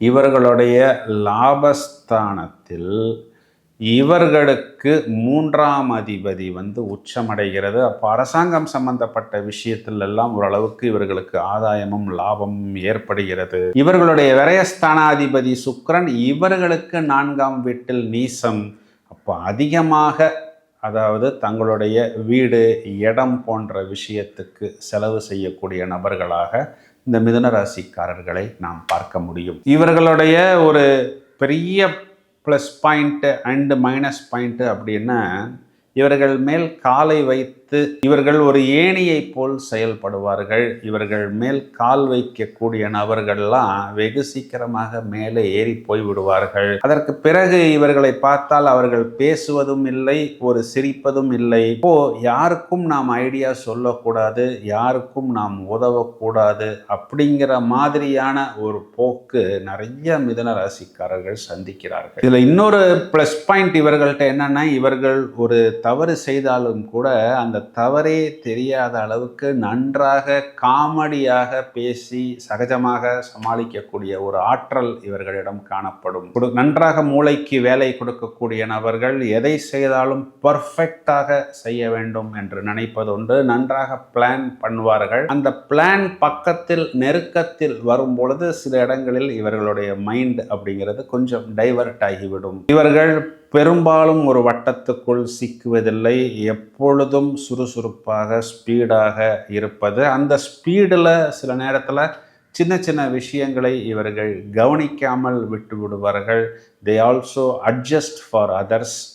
இவர்களுடைய லாபஸ்தானத்தில் இவர்களுக்கு 3ஆம் அதிபதி உச்சமடைகிறது. அப்போ அரசாங்கம் சம்பந்தப்பட்ட விஷயத்தில் எல்லாம் ஓரளவுக்கு இவர்களுக்கு ஆதாயமும் லாபமும் ஏற்படுகிறது. இவர்களுடைய விரயஸ்தானாதிபதி சுக்கிரன் இவர்களுக்கு 4ஆம் வீட்டில் நீசம். அப்போ அதிகமாக, அதாவது தங்களுடைய வீடு, இடம் போன்ற விஷயத்துக்கு செலவு செய்யக்கூடிய நபர்களாக இந்த மிதுன ராசிக்காரர்களை நாம் பார்க்க முடியும். இவர்களுடைய ஒரு பெரிய plus point and minus point அப்படின்னா, இவர்கள் மேல் காலை வைத்து இவர்கள் ஒரு ஏணியை போல் செயல்படுவார்கள். இவர்கள் மேல் கால் வைக்கக்கூடிய நபர்கள்லாம் வெகு சீக்கிரமாக மேலே ஏறி போய் விடுவார்கள். அதற்கு பிறகு இவர்களை பார்த்தால் அவர்கள் பேசுவதும் இல்லை, ஒரு சிரிப்பதும் இல்லை. இப்போ யாருக்கும் நாம் ஐடியா சொல்லக்கூடாது, யாருக்கும் நாம் உதவக்கூடாது அப்படிங்கிற மாதிரியான ஒரு போக்கு நிறைய மிதுன ராசிக்காரர்கள் சந்திக்கிறார்கள். இதில் இன்னொரு ப்ளஸ் பாயிண்ட் இவர்கள்ட்ட என்னன்னா, இவர்கள் ஒரு தவறு செய்தாலும் கூட அந்த தவறே தெரியாத அளவுக்கு நன்றாக காமெடியாக பேசி சகஜமாக சமாளிக்கக்கூடிய ஒரு ஆற்றல் இவர்களிடம் காணப்படும். நன்றாக மூளைக்கு வேலை கொடுக்கக்கூடிய நபர்கள் எதை செய்தாலும் பர்ஃபெக்டாக செய்ய வேண்டும் என்று நினைப்பதுண்டு. நன்றாக பிளான் பண்ணுவார்கள். அந்த பிளான் பக்கத்தில் நெருக்கத்தில் வரும் பொழுது சில இடங்களில் இவர்களுடைய மைண்ட் அப்படிங்கிறது கொஞ்சம் டைவர்ட் ஆகிவிடும். இவர்கள் பெரும்பாலும் ஒரு வட்டத்துக்குள் சிக்குவதில்லை. எப்பொழுதும் சுறுசுறுப்பாக ஸ்பீடாக இருப்பது. அந்த ஸ்பீடில் சில நேரத்தில் சின்ன சின்ன விஷயங்களை இவர்கள் கவனிக்காமல் விட்டு விடுவார்கள். They also adjust for others.